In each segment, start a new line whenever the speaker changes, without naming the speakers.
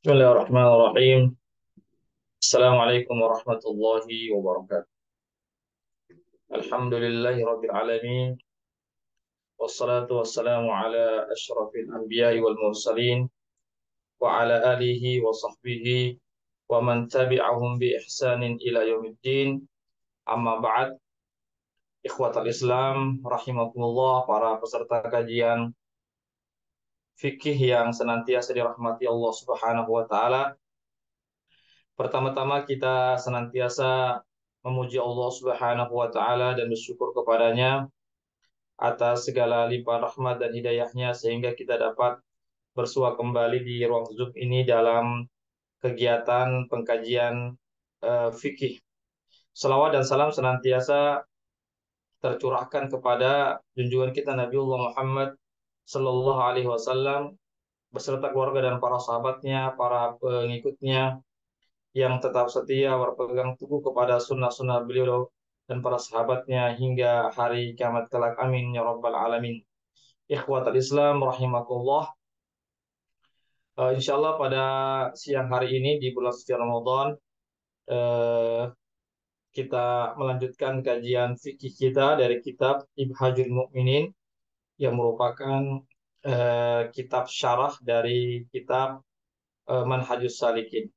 Bismillahirrahmanirrahim. Assalamualaikum warahmatullahi wabarakatuh. Alhamdulillahirabbil alamin. Wassalatu wassalamu ala asyrafil anbiya'i wal mursalin wa ala alihi wa sahbihi wa man tabi'ahum bi ihsanin ila yaumiddin. Amma ba'd. Ikhwatal Islam rahimakumullah, para peserta kajian fikih yang senantiasa dirahmati Allah Subhanahu wa taala. Pertama-tama kita senantiasa memuji Allah Subhanahu wa taala dan bersyukur kepadanya atas segala limpahan rahmat dan hidayahnya sehingga kita dapat bersua kembali di ruang Zoom ini dalam kegiatan pengkajian fikih. Selawat dan salam senantiasa tercurahkan kepada junjungan kita Nabiullah Muhammad Sallallahu Alaihi Wasallam beserta keluarga dan para sahabatnya, para pengikutnya yang tetap setia berpegang teguh kepada sunnah-sunnah beliau dan para sahabatnya hingga hari kiamat kelak. Amin ya rabbal alamin. Ikhwatal Islam rahimakumullah. Insya Allah pada siang hari ini di bulan suci Ramadan eh, kita melanjutkan kajian fikih kita dari kitab Ibhajul Mukminin yang merupakan kitab syarah dari kitab Manhajus Salikin.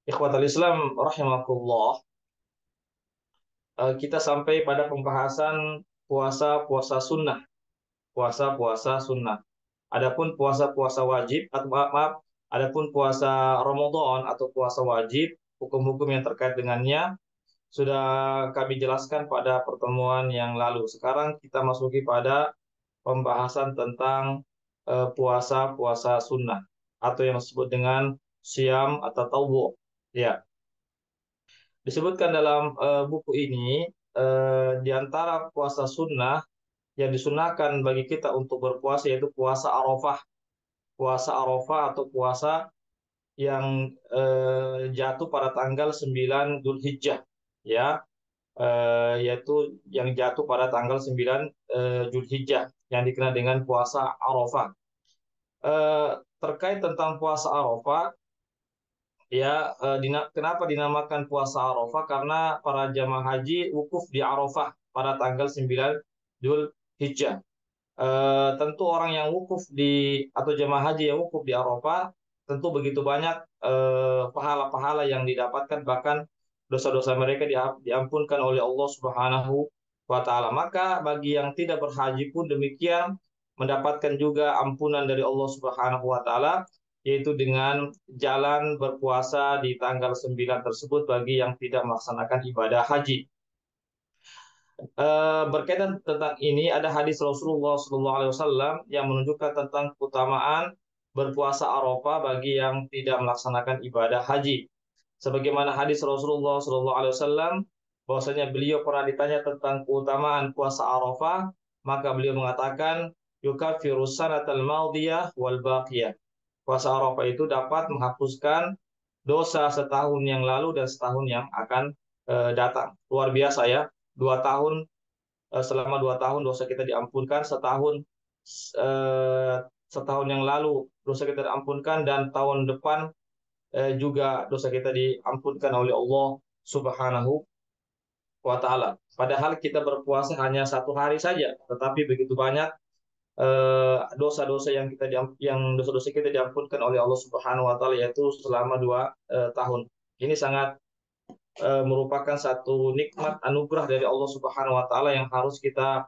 Ikhwatal Islam rahimakumullah. Kita sampai pada pembahasan puasa-puasa sunnah, puasa-puasa sunnah. Adapun puasa-puasa wajib atau maaf, adapun puasa Ramadan atau puasa wajib, hukum-hukum yang terkait dengannya sudah kami jelaskan pada pertemuan yang lalu. Sekarang kita masuki pada pembahasan tentang puasa-puasa sunnah atau yang disebut dengan siam atau tawbu. Ya, disebutkan dalam buku ini di antara puasa sunnah yang disunahkan bagi kita untuk berpuasa yaitu puasa Arafah. Puasa Arafah atau puasa yang jatuh pada tanggal 9 Dzulhijjah, ya, yaitu yang jatuh pada tanggal 9 Dzulhijjah yang dikenal dengan puasa Arafah. Eh, Terkait tentang puasa Arafah, ya, kenapa dinamakan puasa Arafah? Karena para jamaah haji wukuf di Arafah pada tanggal 9 Dzulhijjah. Tentu orang yang wukuf atau jemaah haji yang wukuf di Arafah tentu begitu banyak pahala-pahala yang didapatkan, bahkan dosa-dosa mereka diampunkan oleh Allah Subhanahu wa taala. Maka bagi yang tidak berhaji pun demikian, mendapatkan juga ampunan dari Allah Subhanahu wa taala, yaitu dengan jalan berpuasa di tanggal 9 tersebut bagi yang tidak melaksanakan ibadah haji. Berkaitan tentang ini ada hadis Rasulullah SAW yang menunjukkan tentang keutamaan berpuasa Arafah bagi yang tidak melaksanakan ibadah haji. Sebagaimana hadis Rasulullah SAW, bahwasanya beliau pernah ditanya tentang keutamaan puasa Arafah, maka beliau mengatakan yukaffiru sanatal madiyah wal baqiyah. Puasa Arafah itu dapat menghapuskan dosa setahun yang lalu dan setahun yang akan datang. Luar biasa ya, 2 tahun, selama 2 tahun dosa kita diampunkan, eh, setahun yang lalu dosa kita diampunkan, dan tahun depan juga dosa kita diampunkan oleh Allah Subhanahu wa taala. Padahal kita berpuasa hanya 1 hari saja, tetapi begitu banyak dosa-dosa yang dosa-dosa kita diampunkan oleh Allah Subhanahu wa taala, yaitu selama 2 tahun. Ini sangat merupakan satu nikmat anugerah dari Allah Subhanahu wa taala yang harus kita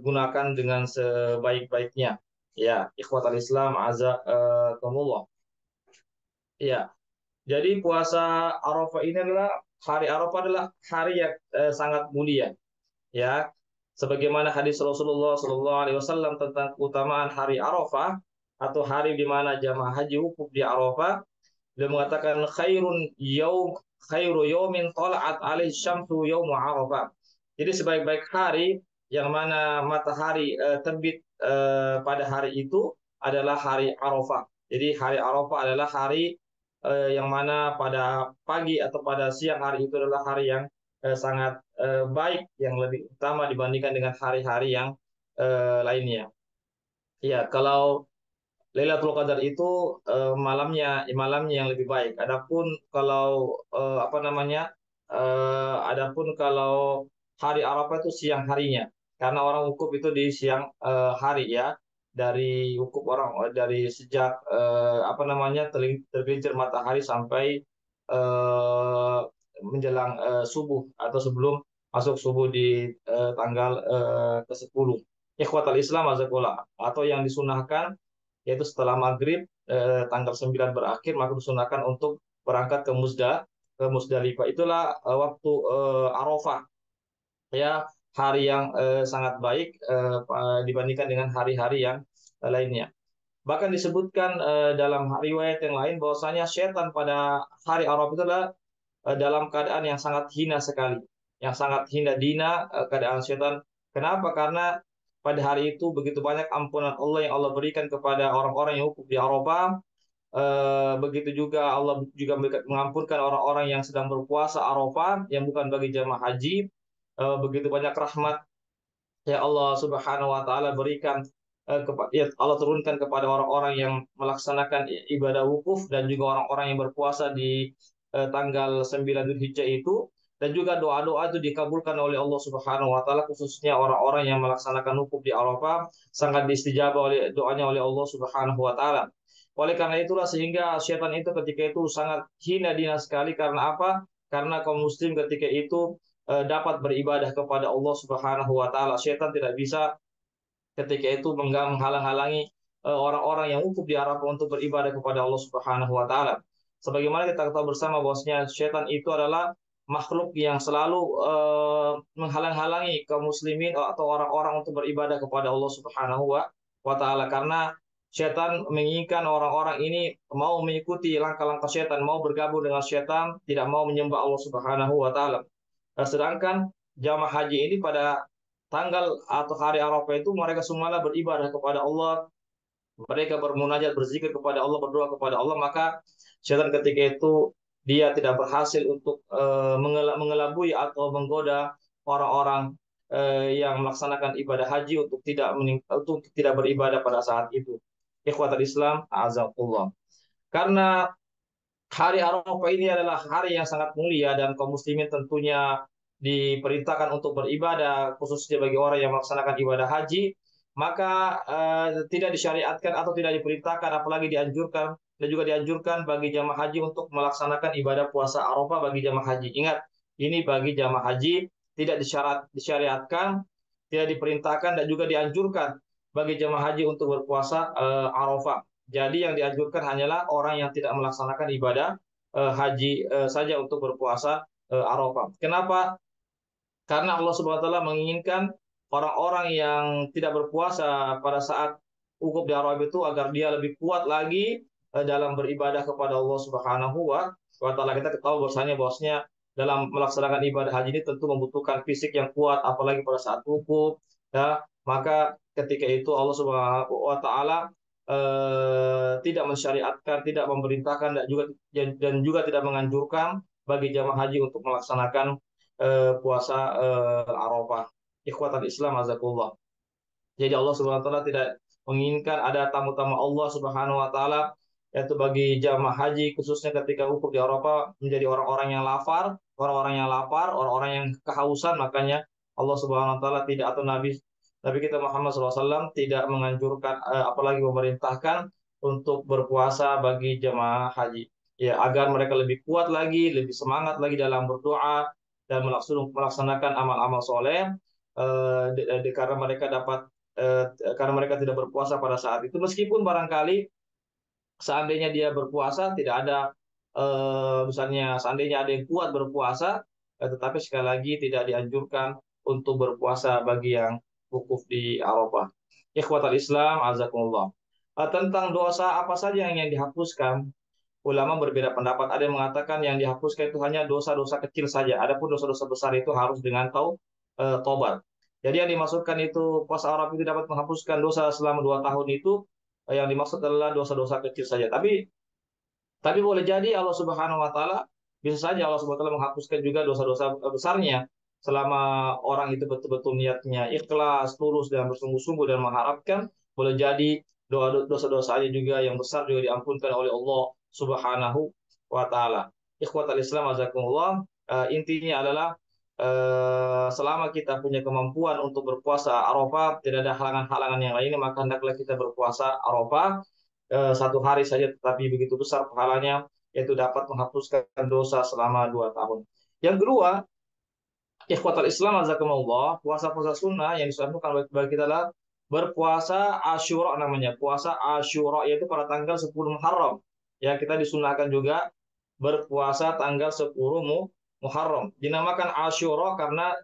gunakan dengan sebaik-baiknya. Ya, ikhwatal Islam azakumullah. Ya, jadi puasa Arafah ini adalah hari Arafah adalah hari yang sangat mulia. Ya, sebagaimana hadis Rasulullah SAW tentang keutamaan hari Arafah atau hari di mana jamaah haji wukuf di Arafah, beliau mengatakan khairu yaumin tala'at alaihi syamsu yaumu Arafah. Jadi sebaik-baik hari yang mana matahari terbit pada hari itu adalah hari Arafah. Jadi hari Arafah adalah hari yang mana pada pagi atau pada siang hari itu adalah hari yang sangat baik, yang lebih utama dibandingkan dengan hari-hari yang lainnya. Ya, kalau Lailatul Qadar itu malamnya yang lebih baik. Adapun kalau apa namanya? Adapun kalau hari Arafah itu siang harinya. Karena orang wukuf itu di siang hari ya. Dari wukuf orang dari sejak apa namanya? Tergelincir matahari sampai menjelang subuh atau sebelum masuk subuh di tanggal ke-10. Ikhwatal Islam azakullah, atau yang disunahkan yaitu setelah maghrib tanggal 9 berakhir, maka disunahkan untuk berangkat ke Musdalifah. Itulah waktu Arafah ya, hari yang sangat baik dibandingkan dengan hari-hari yang lainnya. Bahkan disebutkan dalam riwayat yang lain bahwasanya setan pada hari Arafah itu adalah dalam keadaan yang sangat hina sekali, yang sangat hina dina keadaan setan. Kenapa? Karena pada hari itu begitu banyak ampunan Allah yang Allah berikan kepada orang-orang yang wukuf di Arafah. Begitu juga Allah juga mengampunkan orang-orang yang sedang berpuasa Arafah yang bukan bagi jamaah haji. Begitu banyak rahmat ya Allah Subhanahu wa taala berikan ya Allah turunkan kepada orang-orang yang melaksanakan ibadah wukuf dan juga orang-orang yang berpuasa di tanggal 9 Dzulhijjah itu, dan juga doa-doa itu dikabulkan oleh Allah Subhanahu wa taala, khususnya orang-orang yang melaksanakan wukuf di Arafah sangat diistijabah oleh doanya oleh Allah Subhanahu wa taala. Oleh karena itulah sehingga syaitan itu ketika itu sangat hina dina sekali. Karena apa? Karena kaum muslim ketika itu dapat beribadah kepada Allah Subhanahu wa taala. Syaitan tidak bisa ketika itu menghalang-halangi orang-orang yang wukuf di Arafah untuk beribadah kepada Allah Subhanahu wa taala. Sebagaimana kita tahu bersama bahwasanya syaitan itu adalah makhluk yang selalu menghalang-halangi kaum muslimin atau orang-orang untuk beribadah kepada Allah Subhanahu wa taala, karena syaitan menginginkan orang-orang ini mau mengikuti langkah-langkah syaitan, mau bergabung dengan syaitan, tidak mau menyembah Allah Subhanahu wa taala. Sedangkan jamaah haji ini pada tanggal atau hari Arafah itu mereka semuanya beribadah kepada Allah, mereka bermunajat, berzikir kepada Allah, berdoa kepada Allah. Maka syaitan ketika itu dia tidak berhasil untuk mengelabui atau menggoda orang-orang yang melaksanakan ibadah haji untuk tidak beribadah pada saat itu. Ikhwatul Islam, azakullah. Karena hari Arafah ini adalah hari yang sangat mulia dan kaum muslimin tentunya diperintahkan untuk beribadah, khususnya bagi orang yang melaksanakan ibadah haji. Maka tidak disyariatkan atau tidak diperintahkan, apalagi dianjurkan dan juga dianjurkan bagi jamaah haji untuk melaksanakan ibadah puasa Arafah bagi jamaah haji. Ingat, ini bagi jamaah haji, tidak disyariatkan, tidak diperintahkan dan juga dianjurkan bagi jamaah haji untuk berpuasa Arafah. Jadi yang dianjurkan hanyalah orang yang tidak melaksanakan ibadah haji saja untuk berpuasa Arafah. Kenapa? Karena Allah Subhanahu wa taala menginginkan orang-orang yang tidak berpuasa pada saat wukuf di Arafah itu agar dia lebih kuat lagi dalam beribadah kepada Allah Subhanahu wa taala. Kita ketahui bahwasanya dalam melaksanakan ibadah haji ini tentu membutuhkan fisik yang kuat, apalagi pada saat wukuf ya. Maka ketika itu Allah Subhanahu wa taala tidak mensyariatkan, tidak memerintahkan dan juga tidak menganjurkan bagi jamaah haji untuk melaksanakan puasa Arafah. Ikhwatan Islam azakullah. Jadi Allah Subhanahu wa taala tidak menginginkan ada tamu-tamu Allah Subhanahu wa taala, yaitu bagi jamaah haji khususnya ketika wukuf di Arafah menjadi orang-orang yang lapar, orang-orang yang kehausan. Makanya Allah Subhanahu wa taala tidak, atau Nabi kita Muhammad SAW tidak menganjurkan apalagi memerintahkan untuk berpuasa bagi jamaah haji. Ya, agar mereka lebih kuat lagi, lebih semangat lagi dalam berdoa dan melaksanakan amal-amal soleh, karena mereka karena mereka tidak berpuasa pada saat itu. Meskipun barangkali seandainya dia berpuasa tidak ada misalnya seandainya ada yang kuat berpuasa, tetapi sekali lagi tidak dianjurkan untuk berpuasa bagi yang wukuf di Arafah. Ikhwatal Islam azakumullah. Tentang dosa apa saja yang dihapuskan, ulama berbeda pendapat. Ada yang mengatakan yang dihapuskan itu hanya dosa-dosa kecil saja. Adapun dosa-dosa besar itu harus dengan tobat. Jadi yang dimaksudkan itu puasa Arafah itu dapat menghapuskan dosa selama 2 tahun itu, yang dimaksud adalah dosa-dosa kecil saja. Tapi boleh jadi Allah Subhanahu wa taala, bisa saja Allah Subhanahu wa taala menghapuskan juga dosa-dosa besarnya selama orang itu betul-betul niatnya ikhlas, tulus dan bersungguh-sungguh dan mengharapkan. Boleh jadi dosa-dosanya juga yang besar juga diampunkan oleh Allah Subhanahu wa taala. Ikhwatal Islam azakumullah, intinya adalah selama kita punya kemampuan untuk berpuasa Arafah, tidak ada halangan-halangan yang lainnya, maka hendaklah kita berpuasa Arafah satu hari saja, tetapi begitu besar pahalanya, yaitu dapat menghapuskan dosa selama 2 tahun. Yang kedua, ikhwatal Islam azakumullah, puasa-puasa sunnah yang disunahkan bagi kita adalah berpuasa Asyura namanya. Puasa Asyura yaitu pada tanggal 10 Muharram. Ya, kita disunahkan juga berpuasa tanggal 10 Muharram. Dinamakan Asyura karena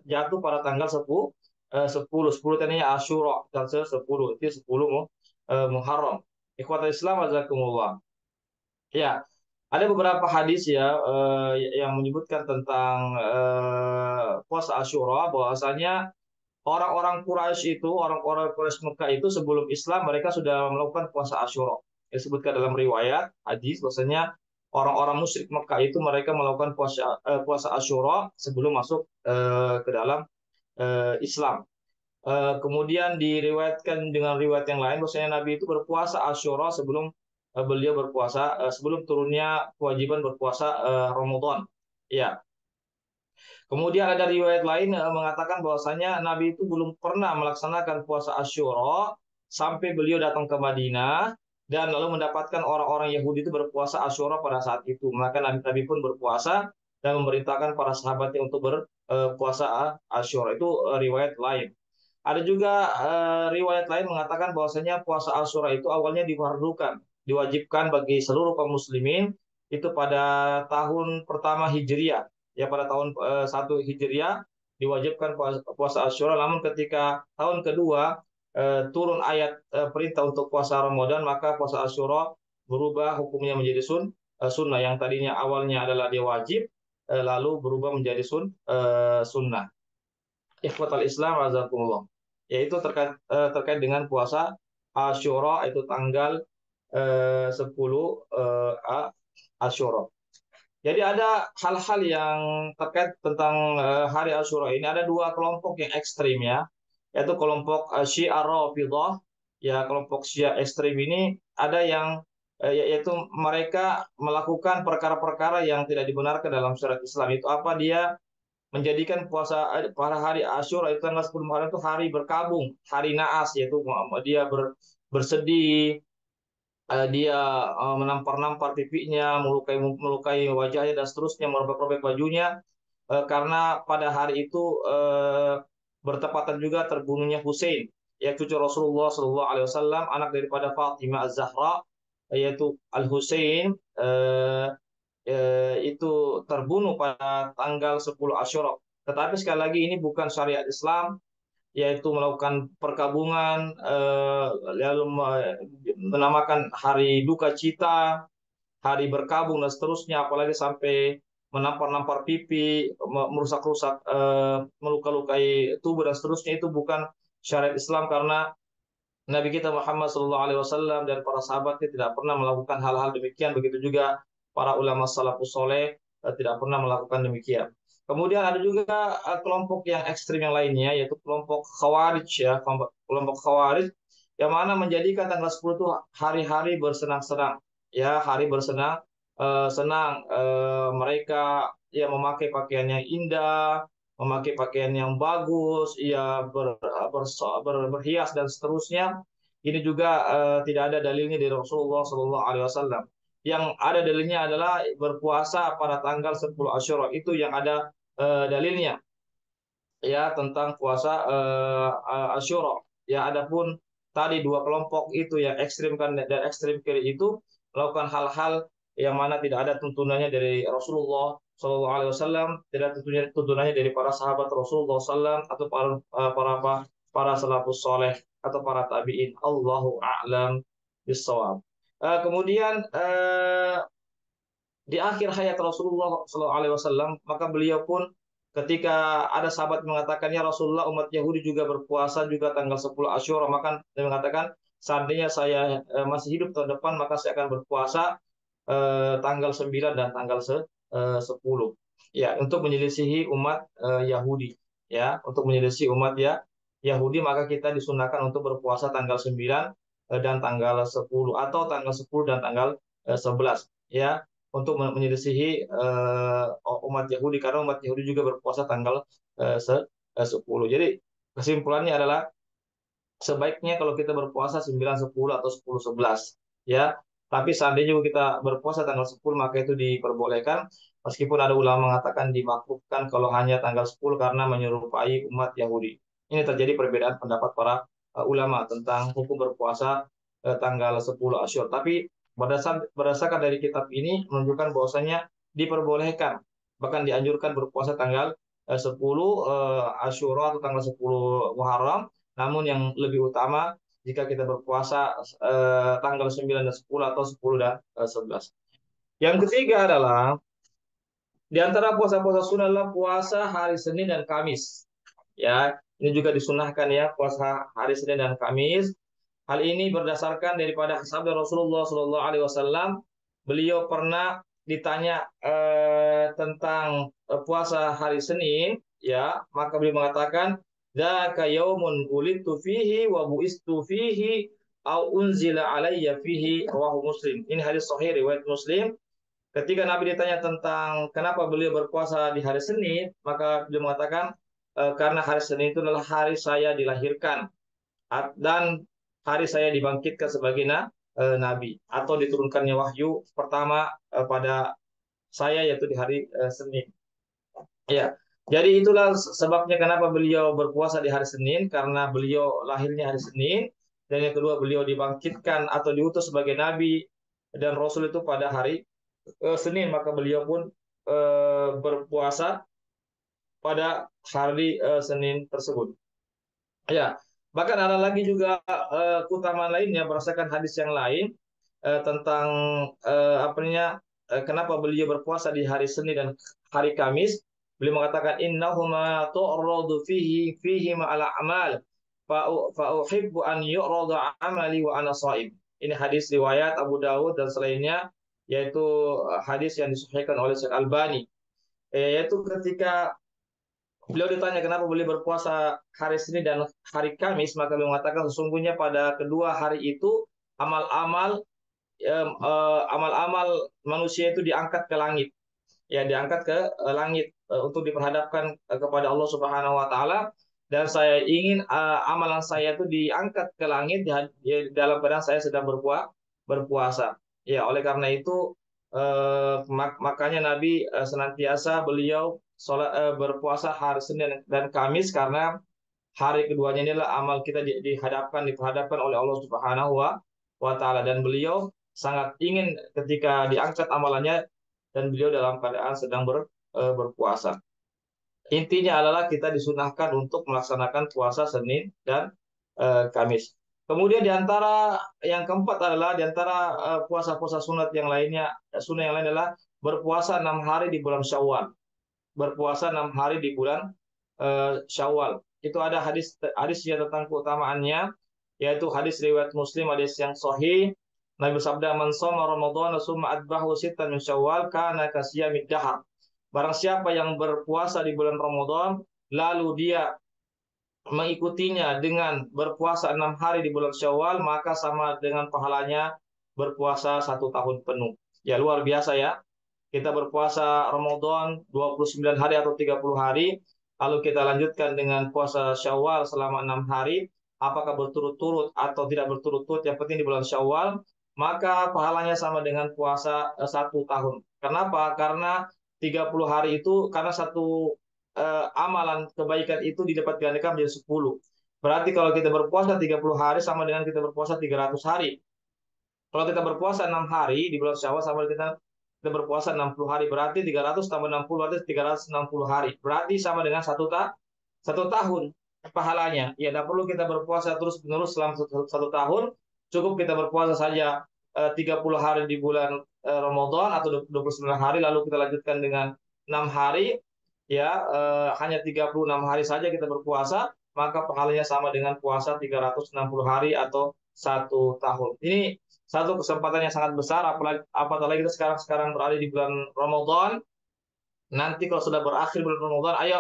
jatuh pada tanggal 10 10 tadinya Asyura tanggal 10 itu 10 Muharram. Ikhwatal Islam azakumullah. Ya, ada beberapa hadis ya yang menyebutkan tentang puasa Asyura, bahwasanya orang-orang Quraisy itu, orang-orang Quraisy Mekah itu sebelum Islam mereka sudah melakukan puasa Asyura. Disebutkan dalam riwayat hadis bahwasanya orang-orang musyrik Mekah itu mereka melakukan puasa Asyura sebelum masuk ke dalam Islam. Kemudian diriwayatkan dengan riwayat yang lain bahwasanya Nabi itu berpuasa Asyura sebelum beliau berpuasa sebelum turunnya kewajiban berpuasa Ramadan. Ya. Kemudian ada riwayat lain mengatakan bahwasanya Nabi itu belum pernah melaksanakan puasa Asyura sampai beliau datang ke Madinah dan lalu mendapatkan orang-orang Yahudi itu berpuasa Asyura pada saat itu. Maka Nabi pun berpuasa dan memerintahkan para sahabatnya untuk berpuasa Asyura. Itu riwayat lain. Ada juga riwayat lain mengatakan bahwasanya puasa Asyura itu awalnya difardukan, diwajibkan bagi seluruh kaum muslimin itu pada tahun pertama Hijriah. Ya, pada tahun 1 Hijriah diwajibkan puasa Asyura, namun ketika tahun kedua turun ayat perintah untuk puasa Ramadan, maka puasa Asyura berubah hukumnya menjadi sunnah, yang tadinya awalnya adalah dia wajib lalu berubah menjadi sunnah. Ikhwatal Islam azakumullah. Yaitu terkait dengan puasa Asyura, itu tanggal 10 Asyura. Jadi ada hal-hal yang terkait tentang hari Asyura ini. Ada dua kelompok yang ekstrim ya, yaitu kelompok Syiah Rafidhah. Ya, kelompok Syiah ekstrim ini ada yang yaitu mereka melakukan perkara-perkara yang tidak dibenarkan dalam syariat Islam. Itu apa? Dia menjadikan puasa pada hari Asyura itu tanggal 10 Muharram itu hari berkabung, hari naas, yaitu dia bersedih, dia menampar-nampar pipinya, melukai wajahnya dan seterusnya, merobek-robek bajunya karena pada hari itu bertepatan juga terbunuhnya Hussein, ya cucu Rasulullah Shallallahu Alaihi Wasallam, anak daripada Fatimah Az-Zahra, yaitu Al Hussein itu terbunuh pada tanggal 10 Asyura. Tetapi sekali lagi ini bukan syariat Islam, yaitu melakukan perkabungan, lalu menamakan hari duka cita, hari berkabung dan seterusnya, apalagi sampai menampar-nampar pipi, merusak-rusak, melukai tubuh dan seterusnya, itu bukan syariat Islam, karena Nabi kita Muhammad SAW dan para sahabatnya tidak pernah melakukan hal-hal demikian. Begitu juga para ulama salafus soleh tidak pernah melakukan demikian. Kemudian ada juga kelompok yang ekstrim yang lainnya, yaitu kelompok Khawarij ya, kelompok Khawarij yang mana menjadikan tanggal 10 itu hari-hari bersenang-senang, ya hari bersenang senang. Mereka ya memakai pakaian yang indah, memakai pakaian yang bagus, ia berhias dan seterusnya. Ini juga tidak ada dalilnya dari Rasulullah Shallallahu Alaihi Wasallam. Yang ada dalilnya adalah berpuasa pada tanggal 10 Asyura, itu yang ada dalilnya ya tentang puasa Asyura. Ya, adapun tadi dua kelompok itu yang ekstrim kan dan ekstrim kiri itu melakukan hal-hal yang mana tidak ada tuntunannya dari Rasulullah Shallallahu Alaihi Wasallam, tidak tuntunannya dari para sahabat Rasulullah SAW atau para salafus soleh atau para tabiin. Allahu a'lam bishawab. Kemudian di akhir hayat Rasulullah SAW, maka beliau pun ketika ada sahabat mengatakan, ya Rasulullah, umat Yahudi juga berpuasa juga tanggal 10 Asyura, maka dia mengatakan, seandainya saya masih hidup tahun depan, maka saya akan berpuasa tanggal 9 dan tanggal 10. Ya, untuk menyelisihi umat Yahudi. Ya, untuk menyelisihi umat ya Yahudi, maka kita disunahkan untuk berpuasa tanggal 9 dan tanggal 10, atau tanggal 10 dan tanggal 11, ya, untuk menyelisihi umat Yahudi, karena umat Yahudi juga berpuasa tanggal 10. Jadi kesimpulannya adalah sebaiknya kalau kita berpuasa 9, 10 atau 10, 11, ya. Tapi seandainya juga kita berpuasa tanggal 10, maka itu diperbolehkan, meskipun ada ulama mengatakan dimakruhkan kalau hanya tanggal 10 karena menyerupai umat Yahudi. Ini terjadi perbedaan pendapat para ulama tentang hukum berpuasa tanggal 10 Asyur. Tapi berdasarkan dari kitab ini menunjukkan bahwasanya diperbolehkan, bahkan dianjurkan berpuasa tanggal 10 Asyura atau tanggal 10 Muharram. Namun yang lebih utama jika kita berpuasa tanggal 9 dan 10, atau 10 dan 11. Yang ketiga adalah di antara puasa-puasa sunnah adalah puasa hari Senin dan Kamis. Ya, ini juga disunahkan, ya, puasa hari Senin dan Kamis. Hal ini berdasarkan daripada sabda Rasulullah SAW. Beliau pernah ditanya tentang puasa hari Senin, ya, maka beliau mengatakan, "Dzaka yaumun ulidtu fihi wa bu'istu fihi au unzila alayya fihi," rawahu Muslim. Ini hadis sahih riwayat Muslim. Ketika Nabi ditanya tentang kenapa beliau berpuasa di hari Senin, maka beliau mengatakan, karena hari Senin itu adalah hari saya dilahirkan dan hari saya dibangkitkan sebagai nabi, atau diturunkannya wahyu pertama pada saya, yaitu di hari Senin. Ya, jadi itulah sebabnya kenapa beliau berpuasa di hari Senin, karena beliau lahirnya hari Senin, dan yang kedua beliau dibangkitkan atau diutus sebagai nabi dan rasul itu pada hari Senin, maka beliau pun berpuasa pada hari Senin tersebut. Ya, bahkan ada lagi juga keutamaan lainnya berdasarkan hadis yang lain tentang kenapa beliau berpuasa di hari Senin dan hari Kamis. Beliau mengatakan, innahuma tu'radu fihi ma'al a'mal fa uhibbu an yu'rada amali wa ana shaim. Ini hadis riwayat Abu Dawud dan selainnya, yaitu hadis yang disahihkan oleh Syekh Albani. Yaitu ketika beliau ditanya kenapa beliau berpuasa hari Senin dan hari Kamis, maka beliau mengatakan sesungguhnya pada kedua hari itu amal-amal amal-amal manusia itu diangkat ke langit, ya, diangkat ke langit untuk diperhadapkan kepada Allah Subhanahu wa taala, dan saya ingin amalan saya itu diangkat ke langit dalam keadaan saya sedang berpuasa. Ya, oleh karena itu makanya Nabi senantiasa beliau berpuasa hari Senin dan Kamis, karena hari keduanya inilah amal kita diperhadapkan oleh Allah Subhanahu wa taala, dan beliau sangat ingin ketika diangkat amalannya dan beliau dalam keadaan sedang berpuasa. Intinya adalah kita disunahkan untuk melaksanakan puasa Senin dan Kamis. Kemudian di antara yang keempat adalah di antara puasa-puasa sunat yang lainnya, sunnah yang lain adalah berpuasa 6 hari di bulan Syawal. Berpuasa 6 hari di bulan Syawal. Itu ada hadisnya tentang keutamaannya, yaitu hadis riwayat Muslim, hadis yang sahih. Nabi bersabda, "Man shoma Ramadan summa atba'ahu sittan min Syawal kana kasiyamid dahar." Barang siapa yang berpuasa di bulan Ramadan, lalu dia mengikutinya dengan berpuasa 6 hari di bulan Syawal, maka sama dengan pahalanya berpuasa 1 tahun penuh. Ya, luar biasa, ya. Kita berpuasa Ramadan 29 hari atau 30 hari, lalu kita lanjutkan dengan puasa Syawal selama 6 hari, apakah berturut-turut atau tidak berturut-turut, yang penting di bulan Syawal, maka pahalanya sama dengan puasa 1 tahun. Kenapa? Karena 30 hari itu, karena satu amalan kebaikan itu didapat gandakan menjadi 10. Berarti kalau kita berpuasa 30 hari sama dengan kita berpuasa 300 hari. Kalau kita berpuasa 6 hari di bulan Syawal sama dengan kita berpuasa 60 hari, berarti 300 tambah 60 berarti 360 hari. Berarti sama dengan 1 tahun pahalanya. Ya, tidak perlu kita berpuasa terus-menerus selama 1 tahun. Cukup kita berpuasa saja 30 hari di bulan Ramadan atau 29 hari, lalu kita lanjutkan dengan 6 hari, ya, hanya 36 hari saja kita berpuasa, maka pahalanya sama dengan puasa 360 hari atau 1 tahun. Ini satu kesempatan yang sangat besar, apalagi kita sekarang berada di bulan Ramadan. Nanti kalau sudah berakhir bulan Ramadan, ayo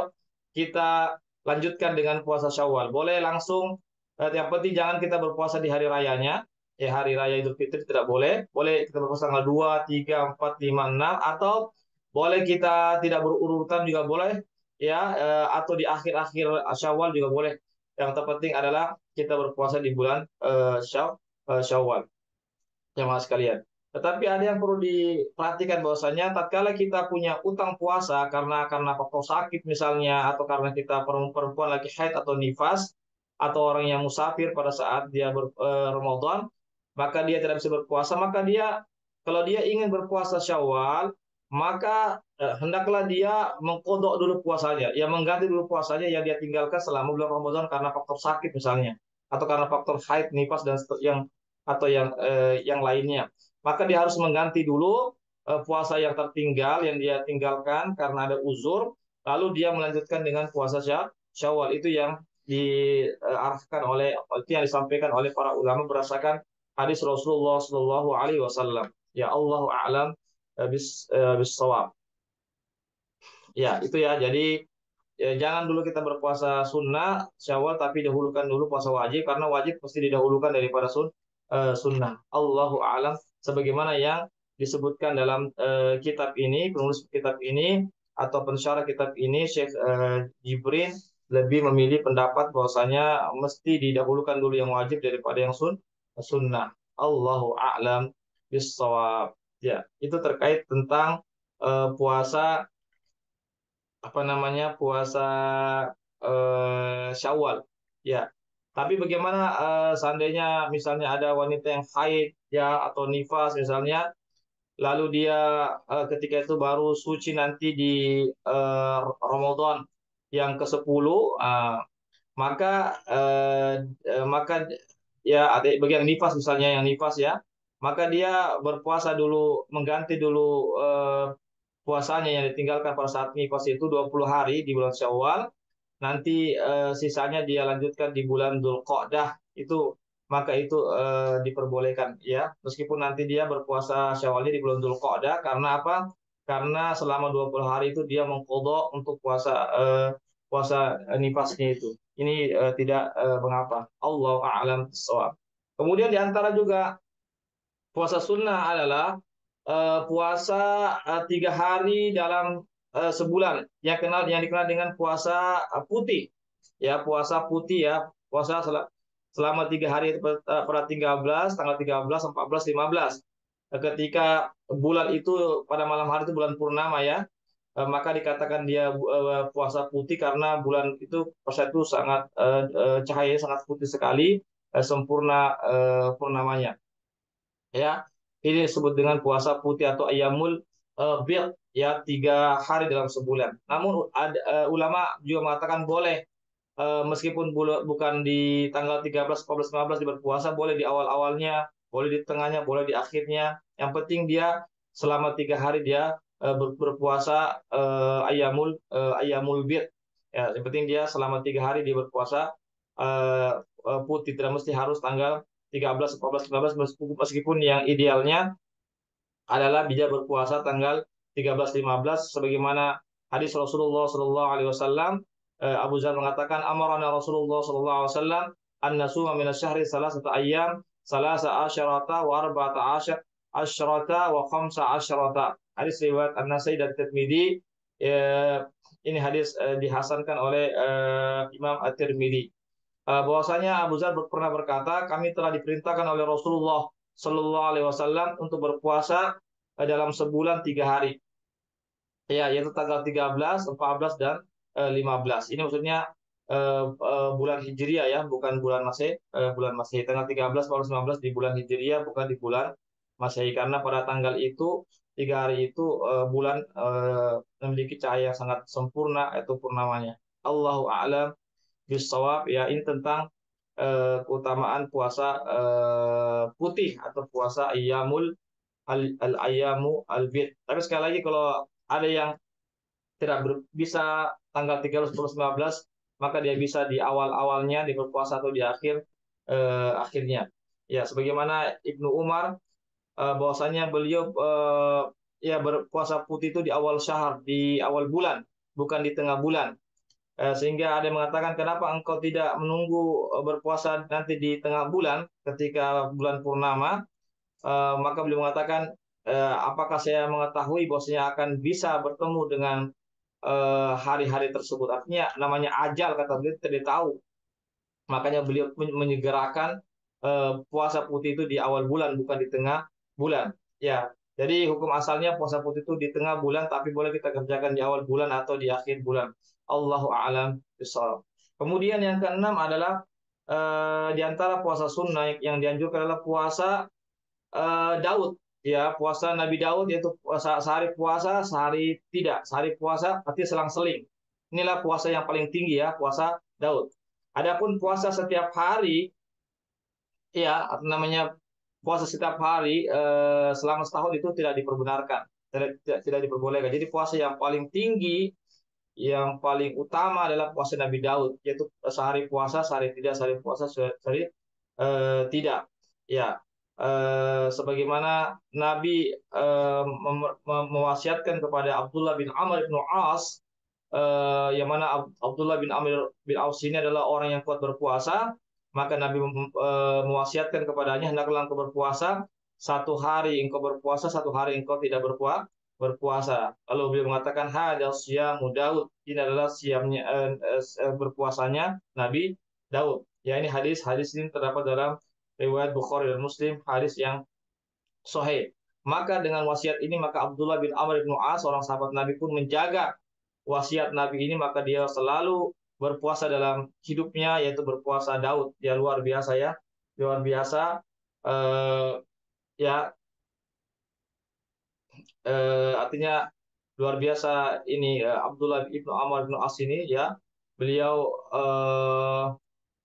kita lanjutkan dengan puasa Syawal. Boleh langsung, yang penting jangan kita berpuasa di hari rayanya. Ya, hari raya Idul Fitri tidak boleh. Boleh kita berpuasa tanggal 2, 3, 4, 5, 6, atau boleh kita tidak berurutan juga boleh, ya, atau di akhir-akhir Syawal juga boleh. Yang terpenting adalah kita berpuasa di bulan Syawal, jemaah sekalian. Tetapi ada yang perlu diperhatikan bahwasanya tatkala kita punya utang puasa karena faktor sakit misalnya, atau karena kita perempuan lagi haid atau nifas, atau orang yang musafir pada saat dia Ramadan, maka dia tidak bisa berpuasa, maka dia, kalau dia ingin berpuasa Syawal, maka hendaklah dia mengkodok dulu puasanya, ya, mengganti dulu puasanya yang dia tinggalkan selama bulan Ramadan karena faktor sakit misalnya, atau karena faktor haid, nifas, dan yang atau yang lainnya. Maka dia harus mengganti dulu puasa yang tertinggal, yang dia tinggalkan karena ada uzur, lalu dia melanjutkan dengan puasa Syawal. Itu yang diarahkan oleh, itu yang disampaikan oleh para ulama berdasarkan hadis Rasulullah Shallallahu Alaihi Wasallam. Ya, Allahu a'lam bis shawab. Ya, itu ya. Jadi, ya, jangan dulu kita berpuasa sunnah Syawal, tapi dahulukan dulu puasa wajib, karena wajib pasti didahulukan daripada sunnah. Allahu a'lam. Sebagaimana yang disebutkan dalam kitab ini, penulis kitab ini atau pensyarah kitab ini, Syekh Jibrin lebih memilih pendapat bahwasanya mesti didahulukan dulu yang wajib daripada yang sunnah. Allahu a'lam bissawab. Ya, itu terkait tentang puasa, apa namanya, puasa Syawal, ya. Tapi bagaimana seandainya misalnya ada wanita yang haid, ya, atau nifas misalnya, lalu dia ketika itu baru suci nanti di Ramadan yang ke-10, maka maka ya, ada bagian nifas misalnya, yang nifas, ya, maka dia berpuasa dulu, mengganti dulu puasanya yang ditinggalkan pada saat nifas itu 20 hari di bulan Syawal. Nanti sisanya dia lanjutkan di bulan Dzulqa'dah itu, maka itu diperbolehkan, ya, meskipun nanti dia berpuasa Syawalnya di bulan Dzulqa'dah. Karena apa? Karena selama 20 hari itu dia mengqadha untuk puasa nifasnya itu. Ini tidak mengapa. Allahu a'lam bishawab. Kemudian di antara juga puasa sunnah adalah puasa 3 hari dalam sebulan, yang dikenal dengan puasa putih, ya, puasa putih, ya, puasa selama 3 hari itu pada 13, tanggal 13, 14, 15. Ketika bulan itu pada malam hari itu bulan purnama, ya, maka dikatakan dia puasa putih karena bulan itu pada itu sangat cahayanya sangat putih sekali, sempurna purnamanya. Ya, ini disebut dengan puasa putih atau ayamul bid, ya, 3 hari dalam sebulan. Namun ulama juga mengatakan boleh, meskipun bukan di tanggal 13, 14, 15 dia berpuasa, boleh di awal-awalnya, boleh di tengahnya, boleh di akhirnya. Yang penting dia selama 3 hari dia berpuasa ayamul bid. Ya, yang penting dia selama 3 hari dia berpuasa putih, tidak mesti harus tanggal 13, 14, 15, meskipun yang idealnya adalah dia berpuasa tanggal 13, 15, sebagaimana hadis Rasulullah Shallallahu Alaihi Wasallam. Abu Zar mengatakan, amarana Rasulullah Shallallahu Alaihi Wasallam an nasuma min asyhari salasata ayyam, salasa asyarata wa arba'ata asyarata wa khamsa asyarata. Hadis riwayat An-Nasai dan Tirmidzi. Ini hadis dihasankan oleh Imam At-Tirmidzi. Bahwasanya Abu Zar pernah berkata, kami telah diperintahkan oleh Rasulullah Shallallahu Alaihi Wasallam untuk berpuasa dalam sebulan 3 hari, ya, yaitu tanggal 13, 14, dan 15. Ini maksudnya bulan Hijriah, ya, bukan bulan Masehi. Bulan Masehi tanggal 13, 14, 15 di bulan Hijriah, bukan di bulan Masehi, karena pada tanggal itu, 3 hari itu, bulan memiliki cahaya yang sangat sempurna, itu purnamanya. Allahu a'lam bisawab. Ya, ini tentang keutamaan puasa putih atau puasa ayamu albid. Tapi sekali lagi, kalau ada yang tidak bisa tanggal 13, 15, maka dia bisa di awal-awalnya di berpuasa atau di akhirnya. Ya, sebagaimana Ibnu Umar, bahwasanya beliau ya, berpuasa putih itu di awal syahar, di awal bulan, bukan di tengah bulan. Sehingga ada yang mengatakan, kenapa engkau tidak menunggu berpuasa nanti di tengah bulan ketika bulan purnama? Maka beliau mengatakan, apakah saya mengetahui bahwasanya akan bisa bertemu dengan hari-hari tersebut? Artinya namanya ajal, kata beliau, tidak tahu. Makanya beliau menyegerakan puasa putih itu di awal bulan, bukan di tengah bulan. Ya, jadi hukum asalnya puasa putih itu di tengah bulan, tapi boleh kita kerjakan di awal bulan atau di akhir bulan. Allahu a'lam bishawab. Kemudian yang keenam adalah di antara puasa sunnah yang dianjurkan adalah puasa Daud. Ya, puasa Nabi Daud, yaitu puasa sehari puasa, sehari tidak. Sehari puasa artinya selang-seling. Inilah puasa yang paling tinggi ya, puasa Daud. Adapun puasa setiap hari, ya namanya puasa setiap hari selama setahun itu tidak diperbenarkan, tidak diperbolehkan. Jadi puasa yang paling tinggi, yang paling utama adalah puasa Nabi Daud, yaitu sehari puasa, sehari tidak, sehari puasa, sehari tidak. Ya, sebagaimana Nabi mewasiatkan kepada Abdullah bin Amr bin As, yang mana Abdullah bin Amr bin Aus ini adalah orang yang kuat berpuasa, maka Nabi mewasiatkan kepadanya, hendaklah engkau berpuasa satu hari engkau berpuasa, satu hari engkau tidak berpuasa. Lalu beliau mengatakan, hadal siyamu Daud, ini adalah siamnya berpuasanya Nabi Daud. Ya, ini hadis ini terdapat dalam riwayat Bukhari dan Muslim, hadis yang sahih. Maka dengan wasiat ini, maka Abdullah bin Amr bin As, seorang sahabat Nabi pun menjaga wasiat Nabi ini, maka dia selalu berpuasa dalam hidupnya, yaitu berpuasa Daud. Dia luar biasa ya, luar biasa. Eh, ya, artinya luar biasa ini Abdullah ibnu Amr bin As ini ya, beliau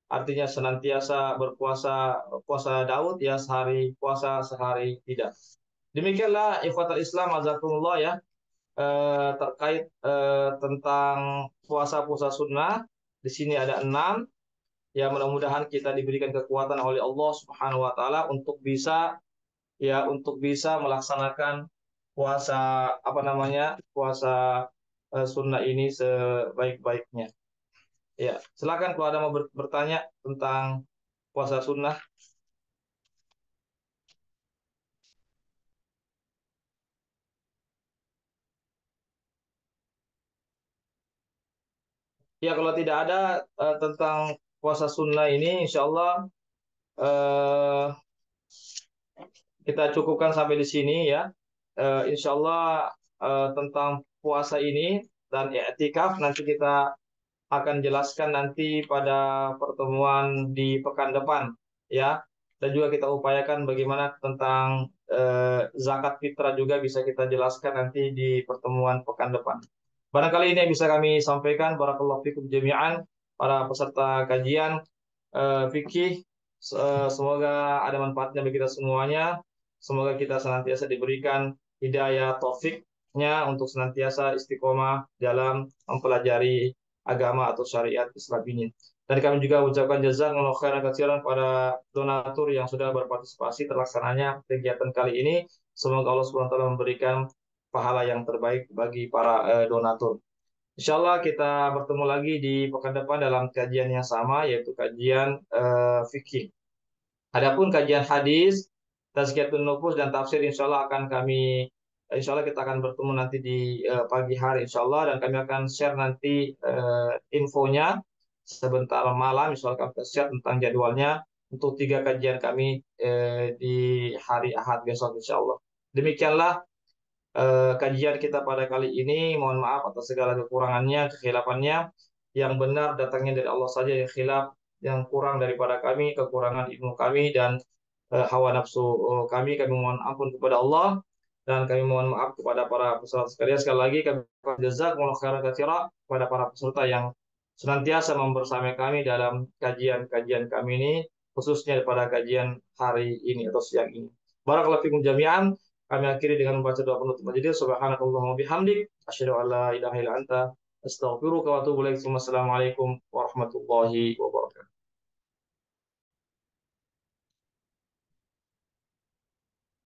artinya senantiasa berpuasa, puasa Daud ya, sehari puasa sehari tidak. Demikianlah ikhwatul Islam azakumullah ya, terkait tentang puasa-puasa sunnah. Di sini ada 6. Ya, mudah-mudahan kita diberikan kekuatan oleh Allah Subhanahu wa taala untuk bisa melaksanakan puasa, apa namanya? Puasa sunnah ini sebaik-baiknya. Ya, silakan kalau ada mau bertanya tentang puasa sunnah. Ya, kalau tidak ada tentang puasa sunnah ini, insya Allah eh, kita cukupkan sampai di sini ya. Insya Allah tentang puasa ini dan i'tikaf nanti kita akan jelaskan nanti pada pertemuan di pekan depan ya. Dan juga kita upayakan bagaimana tentang zakat fitrah juga bisa kita jelaskan nanti di pertemuan pekan depan. Barangkali ini yang bisa kami sampaikan. Barakallahu fikum jami'an para peserta kajian fikih. Semoga ada manfaatnya bagi kita semuanya. Semoga kita senantiasa diberikan hidayah taufiknya untuk senantiasa istiqomah dalam mempelajari agama atau syariat Islam ini. Dan kami juga ucapkan jazakallahu khairan katsiran pada donatur yang sudah berpartisipasi terlaksananya kegiatan kali ini. Semoga Allah Subhanahu wa taala memberikan pahala yang terbaik bagi para donatur. Insya Allah kita bertemu lagi di pekan depan dalam kajian yang sama, yaitu kajian fikih. Adapun kajian hadis, tazkiyatun nufus dan tafsir, insya Allah insya Allah kita akan bertemu nanti di pagi hari, insya Allah, dan kami akan share nanti infonya sebentar malam, insya Allah kami akan share tentang jadwalnya untuk 3 kajian kami di hari Ahad besok, insya Allah. Demikianlah kajian kita pada kali ini. Mohon maaf atas segala kekurangannya, kekhilaafannya. Yang benar datangnya dari Allah saja, yang khilaf, yang kurang daripada kami, kekurangan ilmu kami dan hawa nafsu kami. Kami mohon ampun kepada Allah dan kami mohon maaf kepada para peserta sekalian. Sekali lagi kami jazakumullahu khairan katsira kepada para peserta yang senantiasa membersamai kami dalam kajian-kajian kami ini, khususnya pada kajian hari ini atau siang ini. Barakallahu fikum jami'an. Kami akhiri dengan membaca doa penutup majelis. Subhanakallahumma bihamdik, asyhadu an la ilaha illa anta, astaghfiruka wa atubu ilaik. Wassalamualaikum warahmatullahi wabarakatuh.